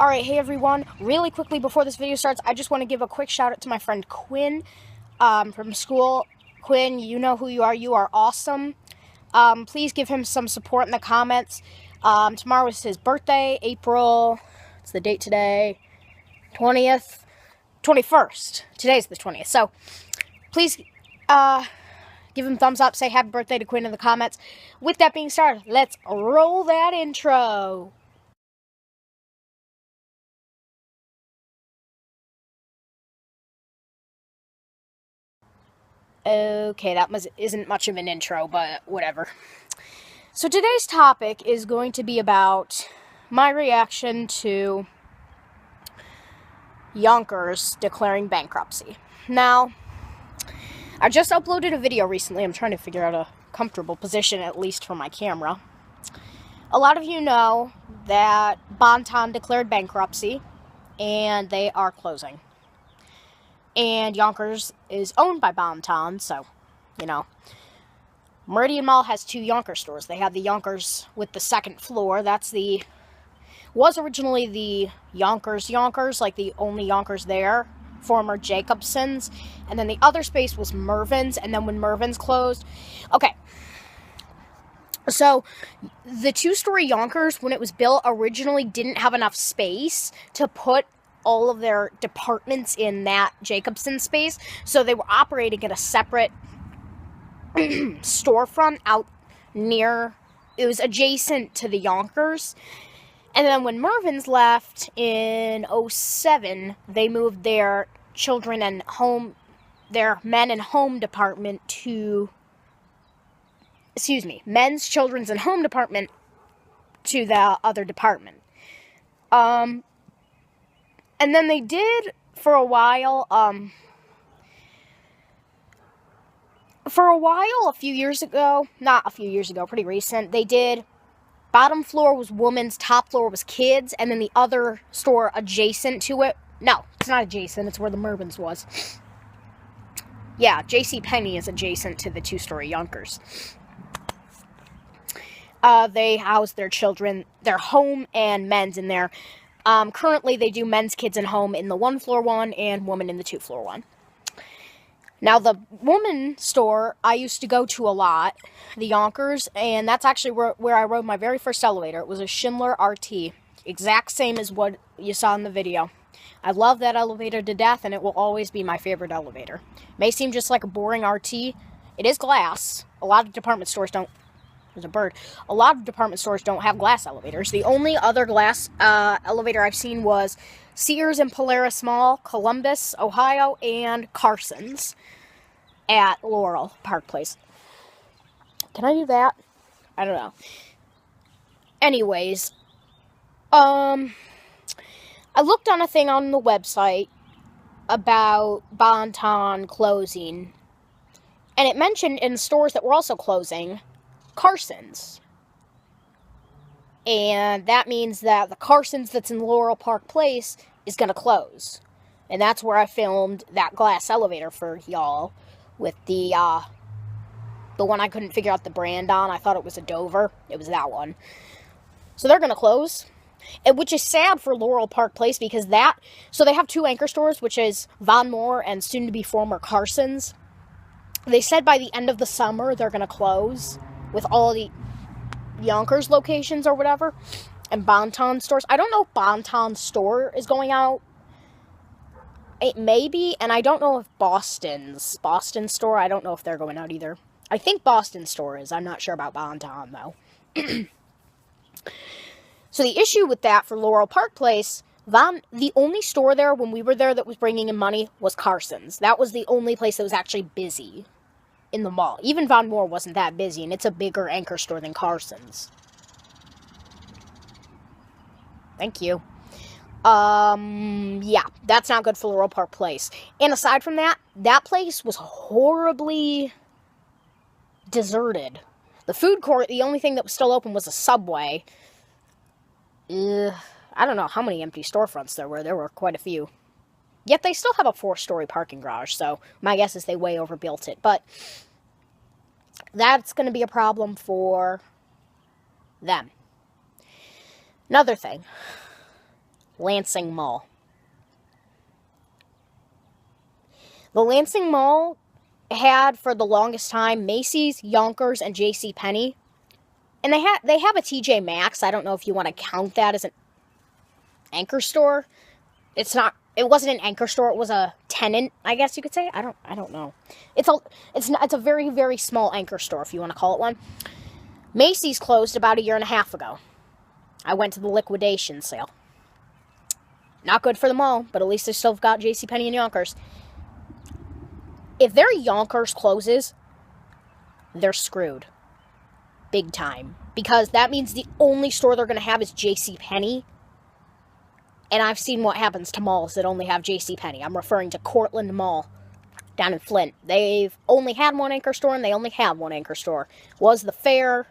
Alright, hey everyone, really quickly before this video starts, I just want to give a quick shout out to my friend Quinn from school. Quinn, you know who you are awesome. Please give him some support in the comments. Tomorrow is his birthday, April, what's the date today? 20th? 21st. Today's the 20th, so please give him thumbs up, say happy birthday to Quinn in the comments. With that being started, let's roll that intro. Okay, that isn't much of an intro, but whatever. So today's topic is going to be about my reaction to Younkers declaring bankruptcy. Now, I just uploaded a video recently. I'm trying to figure out a comfortable position, at least for my camera. A lot of you know that Bonton declared bankruptcy, and they are closing. And Younkers is owned by Bonton, so, you know. Meridian Mall has two Younker stores. They have the Younkers with the second floor. Was originally the Younkers, like the only Younkers there. Former Jacobson's. And then the other space was Mervin's, and then when Mervin's closed. Okay. So, the two-story Younkers, when it was built, originally didn't have enough space to put all of their departments in that Jacobson space, so they were operating in a separate storefront out near, it was adjacent to the Younkers. And then when Mervin's left in 2007, they moved their men and home department to, men's, children's, and home department to the other department. And then they did, for a while, a few years ago, pretty recent, they did, bottom floor was women's, top floor was kids, and then the other store adjacent to it, no, it's not adjacent, it's where the Mervin's was. Yeah, JCPenney is adjacent to the two-story Younkers. They house their children, their home and men's in there. Currently, they do men's, kids, and home in the one-floor one and woman in the two-floor one. Now, the woman store I used to go to a lot, the Younkers, and that's actually where I rode my very first elevator. It was a Schindler RT, exact same as what you saw in the video. I love that elevator to death, and it will always be my favorite elevator. It may seem just like a boring RT. It is glass. A lot of department stores don't. There's a bird. A lot of department stores don't have glass elevators. The only other glass elevator I've seen was Sears and Polaris Mall, Columbus, Ohio, and Carson's at Laurel Park Place. Can I do that? I don't know. Anyways, I looked on a thing on the website about Bonton closing, and it mentioned in stores that were also closing Carsons. And that means that the Carsons that's in Laurel Park Place is going to close. And that's where I filmed that glass elevator for y'all with the one I couldn't figure out the brand on. I thought it was a Dover. It was that one. So they're going to close. And which is sad for Laurel Park Place because so they have two anchor stores, which is Von Moore and soon to be former Carsons. They said by the end of the summer they're going to close with all the Younkers locations or whatever, and Bonton stores. I don't know if Bonton's store is going out. It may be, and I don't know if Boston store, I don't know if they're going out either. I think Boston store is. I'm not sure about Bonton, though. So the issue with that for Laurel Park Place, the only store there when we were there that was bringing in money was Carson's. That was the only place that was actually busy in the mall. Even Von Moore wasn't that busy, and it's a bigger anchor store than Carson's. Thank you. Yeah, that's not good for Laurel Park Place. And aside from that, that place was horribly deserted. The food court, the only thing that was still open was a Subway. I don't know how many empty storefronts there were. There were quite a few. Yet they still have a 4-story parking garage, so my guess is they way overbuilt it. But that's going to be a problem for them. Another thing. Lansing Mall. The Lansing Mall had, for the longest time, Macy's, Younkers, and JCPenney. And they have a TJ Maxx. I don't know if you want to count that as an anchor store. It wasn't an anchor store. It was a tenant, I guess you could say. I don't know. It's a very, very small anchor store, if you want to call it one. Macy's closed about 1.5 years ago. I went to the liquidation sale. Not good for the mall, but at least they still have got JCPenney and Younkers. If their Younkers closes, they're screwed. Big time. Because that means the only store they're going to have is JCPenney. And I've seen what happens to malls that only have JCPenney. I'm referring to Cortland Mall down in Flint. They've only had one anchor store, and they only have one anchor store. Was the Fair.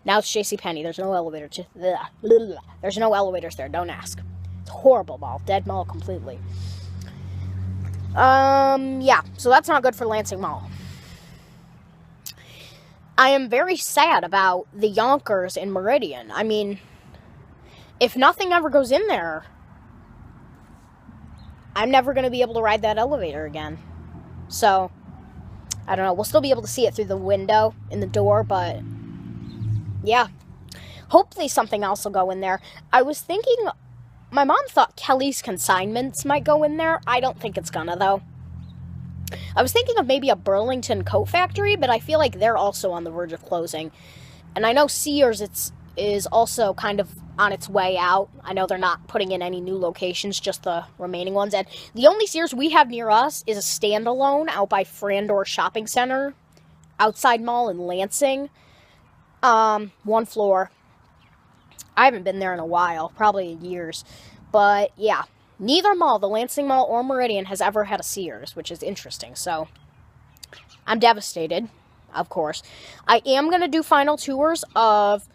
Now it's JCPenney. There's no elevator. There's no elevators there. Don't ask. It's a horrible mall. Dead mall completely. Yeah. So that's not good for Lansing Mall. I am very sad about the Younkers in Meridian. I mean, if nothing ever goes in there, I'm never going to be able to ride that elevator again. So, I don't know. We'll still be able to see it through the window in the door, but yeah. Hopefully something else will go in there. I was thinking, my mom thought Kelly's Consignments might go in there. I don't think it's gonna, though. I was thinking of maybe a Burlington coat factory, but I feel like they're also on the verge of closing. And I know Sears is also kind of on its way out. I know they're not putting in any new locations, just the remaining ones. And the only Sears we have near us is a standalone out by Frandor Shopping Center, outside mall in Lansing. One floor. I haven't been there in a while, probably years. But yeah, neither mall, the Lansing Mall or Meridian, has ever had a Sears, which is interesting. So I'm devastated, of course. I am going to do final tours of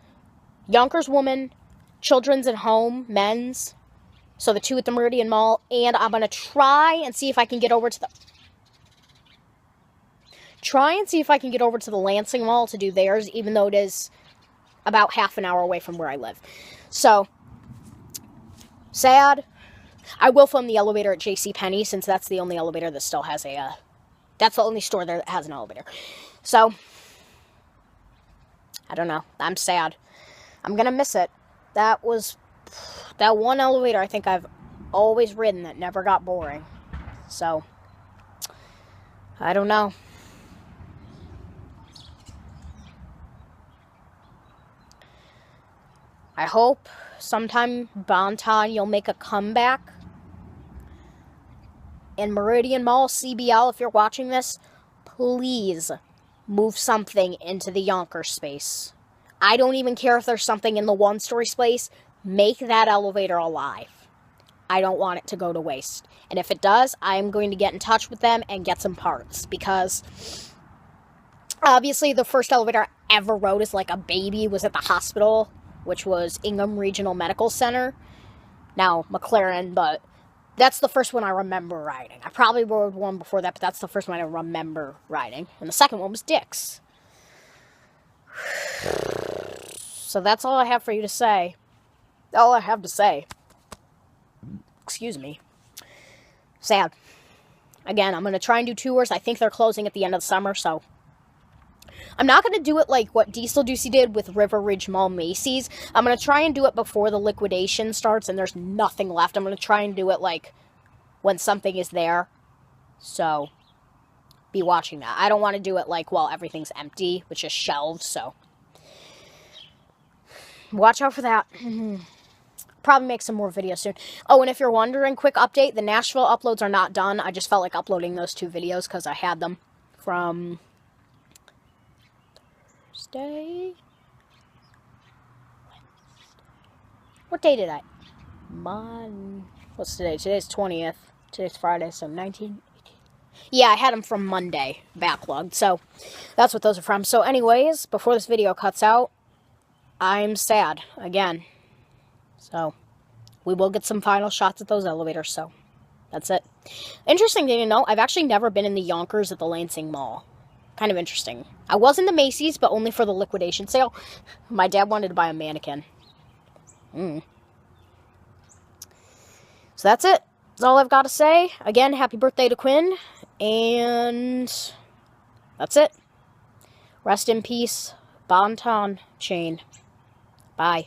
Younkers Woman, Children's and Home, Men's. So the two at the Meridian Mall. And I'm going to try and see if I can get over to the Lansing Mall to do theirs, even though it is about half an hour away from where I live. So, sad. I will film the elevator at JCPenney, since that's the only elevator that still has that's the only store there that has an elevator. So, I don't know. I'm sad. I'm gonna miss it. That was that one elevator I think I've always ridden that never got boring. So, I don't know. I hope sometime Bonton you'll make a comeback. And Meridian Mall, CBL, if you're watching this, please move something into the Younkers space. I don't even care if there's something in the one-story space. Make that elevator alive. I don't want it to go to waste. And if it does, I'm going to get in touch with them and get some parts. Because obviously the first elevator I ever rode as like a baby was at the hospital, which was Ingham Regional Medical Center. Now, McLaren, but that's the first one I remember riding. I probably rode one before that, but that's the first one I remember riding. And the second one was Dick's. So that's all I have for you to say. All I have to say. Excuse me. Sad. Again, I'm going to try and do tours. I think they're closing at the end of the summer, so I'm not going to do it like what Diesel Ducey did with River Ridge Mall Macy's. I'm going to try and do it before the liquidation starts and there's nothing left. I'm going to try and do it like when something is there. So, be watching that. I don't want to do it like while everything's empty, which is shelved, so watch out for that. Probably make some more videos soon. Oh, and if you're wondering, quick update, the Nashville uploads are not done. I just felt like uploading those 2 videos because I had them from Thursday. What day did I? What's today? Today's 20th. Today's Friday, so 19. Yeah, I had them from Monday, backlogged, so that's what those are from. So anyways, before this video cuts out, I'm sad, again. So, we will get some final shots at those elevators, so that's it. Interesting thing to know, I've actually never been in the Younkers at the Lansing Mall. Kind of interesting. I was in the Macy's, but only for the liquidation sale. My dad wanted to buy a mannequin. So that's it. That's all I've got to say. Again, happy birthday to Quinn. And that's it. Rest in peace, Bonton chain. Bye.